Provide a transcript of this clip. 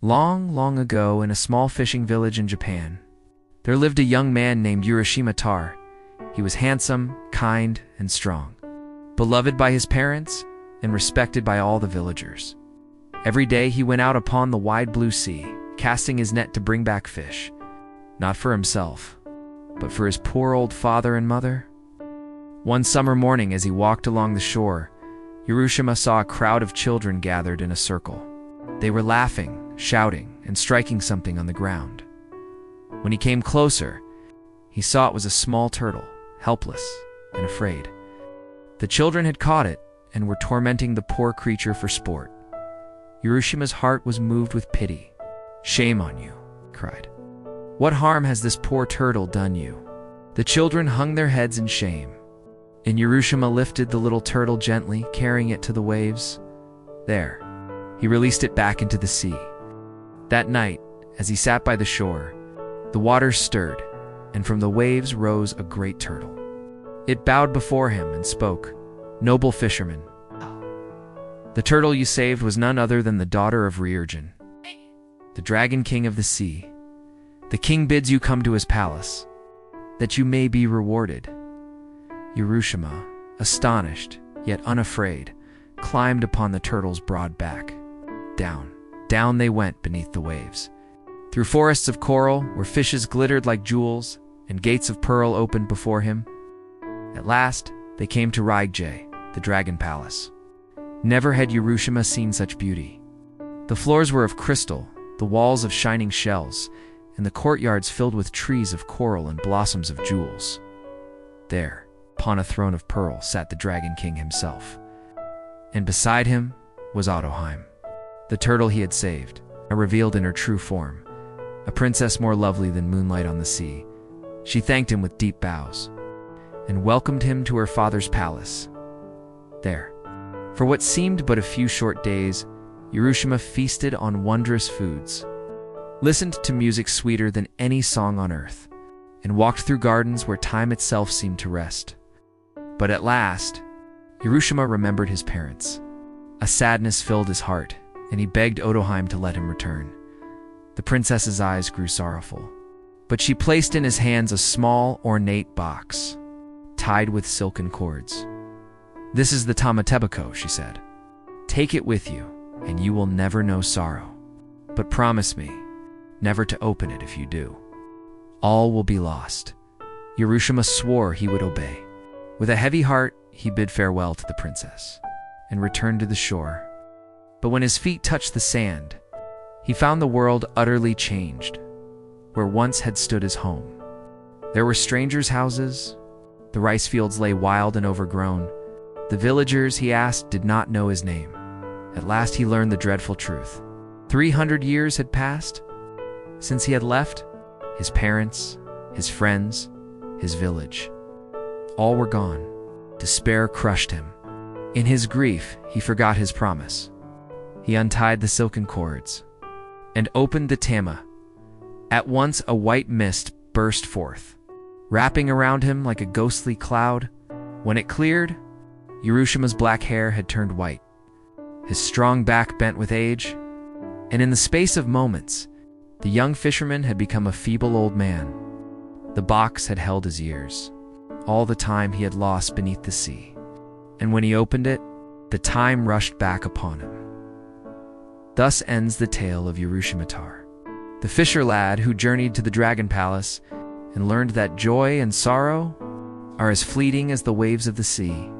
Long, long ago, in a small fishing village in Japan, there lived a young man named Urashima Tarō. He was handsome, kind, and strong, beloved by his parents and respected by all the villagers. Every day he went out upon the wide blue sea, casting his net to bring back fish, not for himself, but for his poor old father and mother. One summer morning, as he walked along the shore, Urashima saw a crowd of children gathered in a circle. They were laughing, shouting, and striking something on the ground. When he came closer, he saw it was a small turtle, helpless and afraid. The children had caught it and were tormenting the poor creature for sport. Urashima's heart was moved with pity. "Shame on you," he cried. "What harm has this poor turtle done you?" The children hung their heads in shame, and Urashima lifted the little turtle gently, carrying it to the waves. There, he released it back into the sea. That night, as he sat by the shore, the waters stirred, and from the waves rose a great turtle. It bowed before him and spoke, "Noble fisherman, the turtle you saved was none other than the daughter of Ryujin, the dragon king of the sea. The king bids you come to his palace, that you may be rewarded." Urashima, astonished yet unafraid, climbed upon the turtle's broad back. Down, down they went beneath the waves, through forests of coral where fishes glittered like jewels and gates of pearl opened before him. At last, they came to Ryujin, the dragon palace. Never had Urashima seen such beauty. The floors were of crystal, the walls of shining shells, and the courtyards filled with trees of coral and blossoms of jewels. There, upon a throne of pearl, sat the Dragon King himself, and beside him was Otohime, the turtle he had saved, revealed in her true form, a princess more lovely than moonlight on the sea. She thanked him with deep bows, and welcomed him to her father's palace. There, for what seemed but a few short days, Urashima feasted on wondrous foods, listened to music sweeter than any song on earth, and walked through gardens where time itself seemed to rest. But at last, Urashima remembered his parents. A sadness filled his heart, and he begged Otohime to let him return. The princess's eyes grew sorrowful, but she placed in his hands a small, ornate box, tied with silken cords. "This is the tamatebako," she said. "Take it with you, and you will never know sorrow. But promise me never to open it if you do. All will be lost." Urashima swore he would obey. With a heavy heart, he bid farewell to the princess and returned to the shore. But when his feet touched the sand, he found the world utterly changed. Where once had stood his home, there were strangers' houses. The rice fields lay wild and overgrown. The villagers he asked did not know his name. At last he learned the dreadful truth. 300 years had passed since he had left his parents, his friends, his village. All were gone. Despair crushed him. In his grief, he forgot his promise. He untied the silken cords and opened the tama. At once a white mist burst forth, wrapping around him like a ghostly cloud. When it cleared, Urashima's black hair had turned white, his strong back bent with age, and in the space of moments, the young fisherman had become a feeble old man. The box had held his years, all the time he had lost beneath the sea, and when he opened it, the time rushed back upon him. Thus ends the tale of Urashima Tarō, the fisher lad who journeyed to the Dragon Palace and learned that joy and sorrow are as fleeting as the waves of the sea.